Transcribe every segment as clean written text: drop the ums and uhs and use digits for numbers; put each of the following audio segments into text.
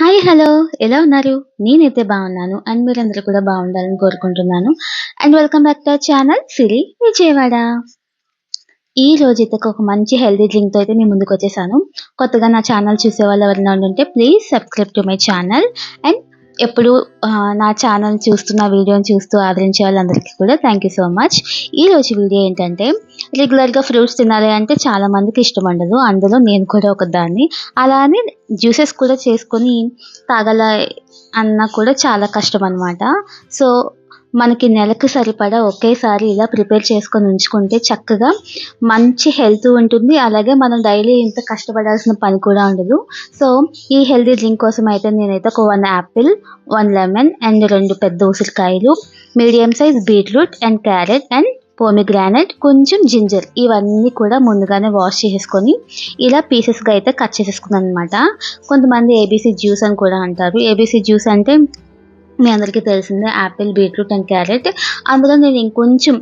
Hi! Hello! ఎలా ఉన్నారు? నేనైతే బాగున్నాను. అండ్ మీరందరూ కూడా బాగుండాలని కోరుకుంటున్నాను. And welcome back to our channel Siri Vijayawada. ఈ రోజైతే ఒక మంచి హెల్తీ డ్రింక్‌తో అయితే మీ ముందుకొచ్చేసాను. కొత్తగా నా ఛానల్ చూసేవాళ్ళు ఎవరైనా ఉండుంటే please subscribe to my channel. And ఎప్పుడు నా ఛానల్ చూస్తూ, నా వీడియోని చూస్తూ ఆదరించే వాళ్ళందరికీ కూడా థ్యాంక్ యూ సో మచ్. ఈరోజు వీడియో ఏంటంటే రెగ్యులర్‌గా ఫ్రూట్స్ తినాలి అంటే చాలా మందికి ఇష్టముండదు. అందులో నేను కూడా ఒకదాన్ని. అలా అని జ్యూసెస్ కూడా చేసుకొని తాగాల అన్నా కూడా చాలా కష్టమనమాట. సో, మనకి నెలకు సరిపడా ఒకేసారి ఇలా ప్రిపేర్ చేసుకొని ఉంచుకుంటే చక్కగా మంచి హెల్త్ ఉంటుంది. అలాగే మనం డైలీ ఇంత కష్టపడాల్సిన పని కూడా ఉండదు. సో, ఈ హెల్తీ డ్రింక్ కోసం అయితే నేనైతే ఒక 1 యాపిల్, 1 లెమన్ అండ్ 2 పెద్ద ఉసిరికాయలు, medium size beetroot and carrot and pomegranate, కొంచెం జింజర్ ఇవన్నీ కూడా ముందుగానే వాష్ చేసేసుకొని ఇలా పీసెస్‌గా అయితే కట్ చేసేసుకున్నాననమాట. కొంతమంది ఏబీసీ జ్యూస్ అని కూడా అంటారు. ఏబీసీ జ్యూస్ అంటే మీ అందరికీ తెలిసిందే యాపిల్, బీట్రూట్ అండ్ క్యారెట్. అందులో నేను ఇంకొంచెం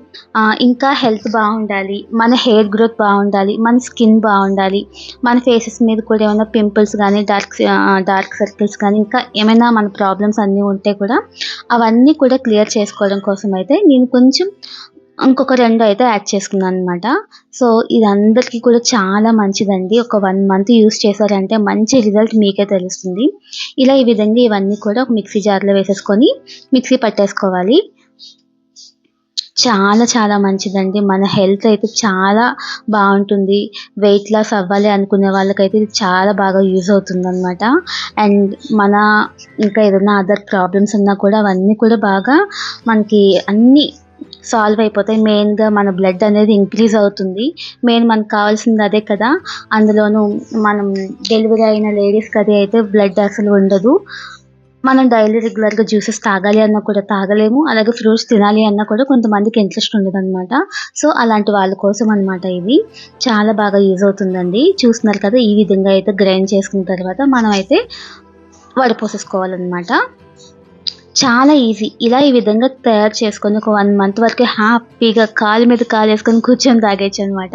ఇంకా హెల్త్ బాగుండాలి, మన హెయిర్ గ్రోత్ బాగుండాలి, మన స్కిన్ బాగుండాలి, మన ఫేసెస్ మీద కూడా ఏమైనా పింపుల్స్ కానీ డార్క్ సర్కిల్స్ కానీ ఇంకా ఏమైనా మన ప్రాబ్లమ్స్ అన్నీ ఉంటే కూడా అవన్నీ కూడా క్లియర్ చేసుకోవడం కోసం అయితే నేను కొంచెం ఇంకొక 2 అయితే యాడ్ చేసుకున్నాననమాట. సో, ఇది అందరికీ కూడా చాలా మంచిదండి. ఒక 1 మంత్ యూజ్ చేశారంటే మంచి రిజల్ట్ మీకే తెలుస్తుంది. ఇలా ఈ విధంగా ఇవన్నీ కూడా ఒక మిక్సీ జార్‌లో వేసేసుకొని మిక్సీ పట్టేసుకోవాలి. చాలా చాలా మంచిదండి. మన హెల్త్ అయితే చాలా బావుంటుంది. వెయిట్ లాస్ అవ్వాలి అనుకునే వాళ్ళకైతే ఇది చాలా బాగా యూజ్ అవుతుందనమాట. అండ్ మన ఇంకా ఏదైనా అదర్ ప్రాబ్లమ్స్ ఉన్నా కూడా అవన్నీ కూడా బాగా మనకి అన్నీ సాల్వ్ అయిపోతాయి. మెయిన్‌గా మన బ్లడ్ అనేది ఇంక్రీజ్ అవుతుంది. మెయిన్ మనకు కావాల్సింది అదే కదా! అందులోనూ మనం డెలివరీ అయిన లేడీస్‌కి అది అయితే బ్లడ్ అసలు ఉండదు. మనం డైలీ రెగ్యులర్‌గా జ్యూసెస్ తాగాలి అన్నా కూడా తాగలేము. అలాగే ఫ్రూట్స్ తినాలి అన్నా కూడా కొంతమందికి ఇంట్రెస్ట్ ఉండదనమాట. సో, అలాంటి వాళ్ళ కోసం అనమాట ఇది. చాలా బాగా యూజ్ అవుతుందండి. చూస్తున్నారు కదా! ఈ విధంగా అయితే గ్రైండ్ చేసుకున్న తర్వాత మనమైతే వడపోసేసుకోవాలనమాట. చాలా ఈజీ. ఇలా ఈ విధంగా తయారు చేసుకొని ఒక 1 మంత్ వరకు హ్యాపీగా కాలు మీద కాలేసుకొని కూర్చొని తాగేయొచ్చనమాట.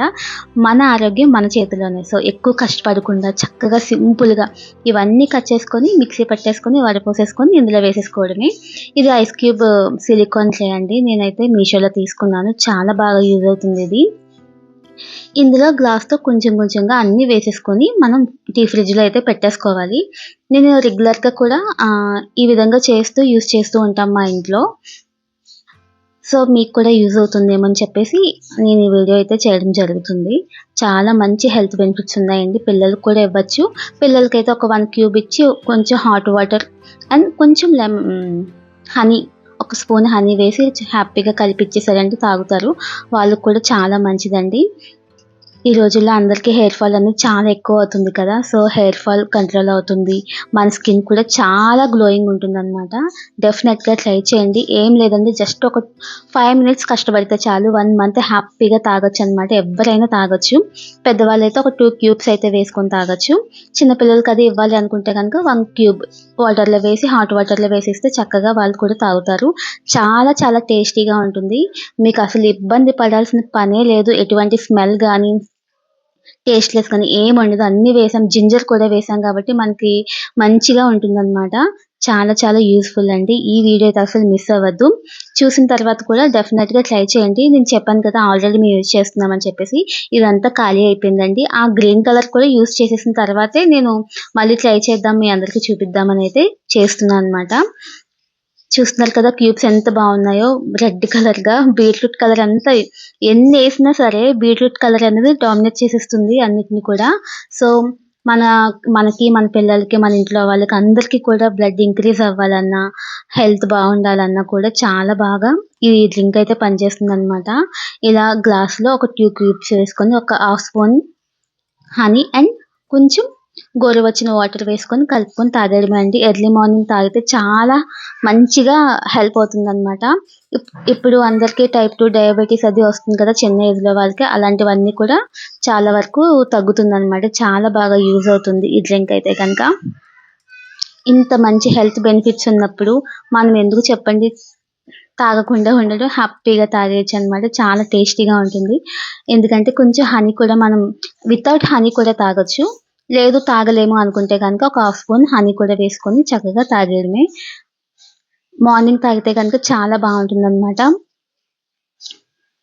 మన ఆరోగ్యం మన చేతిలోనే. సో, ఎక్కువ కష్టపడకుండా చక్కగా సింపుల్‌గా ఇవన్నీ కట్ చేసుకొని మిక్సీ పట్టేసుకొని వడపోసేసుకొని ఇందులో వేసేసుకోవడమే. ఇది ఐస్ క్యూబ్ సిలికాన్ ట్రే అండి. నేనైతే మీషోలో తీసుకున్నాను. చాలా బాగా యూజ్ అవుతుంది ఇది. ఇందులో గ్లాస్‌తో కొంచెం కొంచెంగా అన్నీ వేసేసుకొని మనం ఫ్రిడ్జ్‌లో అయితే పెట్టేసుకోవాలి. నేను రెగ్యులర్‌గా కూడా ఈ విధంగా యూజ్ చేస్తూ ఉంటాం మా ఇంట్లో. సో, మీకు కూడా యూజ్ అవుతుందేమో అని చెప్పేసి నేను ఈ వీడియో అయితే చేయడం జరుగుతుంది. చాలా మంచి హెల్త్ బెనిఫిట్స్ ఉన్నాయండి. పిల్లలకి కూడా ఇవ్వచ్చు. పిల్లలకైతే ఒక 1 క్యూబ్ ఇచ్చి కొంచెం హాట్ వాటర్ అండ్ కొంచెం హనీ, ఒక స్పూన్ హనీ వేసి హ్యాపీగా కలిపిచ్చేసారంటే తాగుతారు. వాళ్ళకి కూడా చాలా మంచిదండి. ఈ రోజుల్లో అందరికీ హెయిర్ ఫాల్ అనేది చాలా ఎక్కువ అవుతుంది కదా! సో, హెయిర్ ఫాల్ కంట్రోల్ అవుతుంది. మన స్కిన్ కూడా చాలా గ్లోయింగ్ ఉంటుందనమాట. డెఫినెట్‌గా ట్రై చేయండి. ఏం లేదండి, జస్ట్ ఒక 5 మినిట్స్ కష్టపడితే చాలు 1 మంత్ హ్యాపీగా తాగొచ్చనమాట. ఎవ్వరైనా తాగొచ్చు. పెద్దవాళ్ళైతే ఒక 2 క్యూబ్స్ అయితే వేసుకొని తాగొచ్చు. చిన్న పిల్లలకి అది ఇవ్వాలి అనుకుంటే గనుక 1 క్యూబ్ హాట్ వాటర్‌లో వేసిస్తే చక్కగా వాళ్ళు కూడా తాగుతారు. చాలా చాలా టేస్టీగా ఉంటుంది. మీకు అసలు ఇబ్బంది పడాల్సిన పనే లేదు. ఎటువంటి స్మెల్ గానీ టేస్ట్‌లెస్ కానీ ఏముండదు. అన్నీ వేసాం. జింజర్ కూడా వేసాం కాబట్టి మనకి మంచిగా ఉంటుందనమాట. చాలా చాలా యూజ్‌ఫుల్ అండి. ఈ వీడియో అయితే అసలు మిస్ అవ్వద్దు. చూసిన తర్వాత కూడా డెఫినెట్‌గా ట్రై చేయండి. నేను చెప్పాను కదా! ఆల్రెడీ మేము యూజ్ చేస్తున్నామని చెప్పేసి. ఇదంతా ఖాళీ అయిపోయిందండి. ఆ గ్రీన్ కలర్ కూడా యూజ్ చేసేసిన తర్వాతే నేను మళ్ళీ ట్రై చేద్దాం, మీ అందరికీ చూపిద్దామని అయితే చేస్తున్నాననమాట. చూస్తున్నారు కదా! క్యూబ్స్ ఎంత బాగున్నాయో రెడ్ కలర్‌గా. బీట్రూట్ కలర్ అంతా ఎన్నేసినా సరే బీట్రూట్ కలర్ అనేది డామినేట్ చేసేస్తుంది అన్నిటిని కూడా. సో, మన మనకి, మన పిల్లలకి, మన ఇంట్లో వాళ్ళకి అందరికీ కూడా బ్లడ్ ఇంక్రీజ్ అవ్వాలన్నా, హెల్త్ బాగుండాలన్నా కూడా చాలా బాగా ఈ డ్రింక్ అయితే పనిచేస్తుందనమాట. ఇలా గ్లాస్‌లో ఒక 2 క్యూబ్స్ వేసుకొని ఒక హాఫ్ స్పూన్ హనీ అండ్ కొంచెం గోరువెచ్చని వాటర్ వేసుకొని కలుపుకొని తాగేయడమే అండి. ఎర్లీ మార్నింగ్ తాగితే చాలా మంచిగా హెల్ప్ అవుతుందనమాట. ఇప్పుడు అందరికీ టైప్ 2 డయాబెటీస్ అది వస్తుంది కదా! చిన్న ఏజ్‌లో వాళ్ళకి. అలాంటివన్నీ కూడా చాలా వరకు తగ్గుతుందనమాట. చాలా బాగా యూజ్ అవుతుంది ఈ డ్రింక్ అయితే గనక. ఇంత మంచి హెల్త్ బెనిఫిట్స్ ఉన్నప్పుడు మనం ఎందుకు చెప్పండి తాగకుండా ఉండడం. హ్యాపీగా తాగేయొచ్చనమాట. చాలా టేస్టీగా ఉంటుంది. ఎందుకంటే కొంచెం హనీ కూడా మనం వితౌట్ హనీ కూడా తాగొచ్చు. లేదు తాగలేము అనుకుంటే కనుక ఒక హాఫ్ స్పూన్ హనీ కూడా వేసుకొని చక్కగా తాగేయడమే. మార్నింగ్ తాగితే కనుక చాలా బావుంటుందనమాట.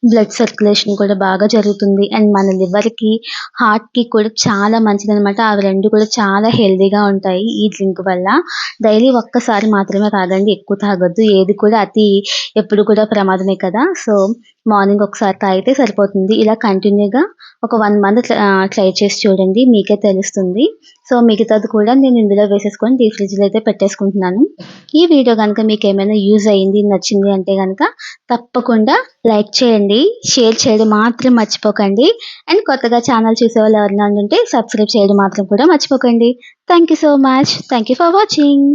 బ్లడ్ సర్క్యులేషన్ కూడా బాగా జరుగుతుంది. అండ్ మన లివర్‌కి, హార్ట్‌కి కూడా చాలా మంచిదనమాట. అవి 2 కూడా చాలా హెల్తీగా ఉంటాయి ఈ డ్రింక్ వల్ల. డైలీ ఒక్కసారి మాత్రమే తాగండి. ఎక్కువ తాగొద్దు. ఏది కూడా అతి ఎప్పుడు కూడా ప్రమాదమే కదా! సో, మార్నింగ్ ఒకసారి తాగితే సరిపోతుంది. ఇలా కంటిన్యూగా ఒక 1 మంత్ ట్రై చేసి చూడండి. మీకే తెలుస్తుంది. సో, మిగతాది కూడా నేను ఇందులో వేసేసుకొని డీప్ ఫ్రిడ్జ్‌లో అయితే పెట్టేసుకుంటున్నాను. ఈ వీడియో గనుక మీకేమైనా యూజ్ అయింది, నచ్చింది అంటే గనక తప్పకుండా లైక్ చేయండి. షేర్ చేయడం మాత్రం మర్చిపోకండి. అండ్ కొత్తగా ఛానల్ చూసేవాళ్ళు ఎవరైనా ఉండుంటే సబ్స్క్రైబ్ చేయడం మాత్రం కూడా మర్చిపోకండి. Thank you so much. Thank you for watching.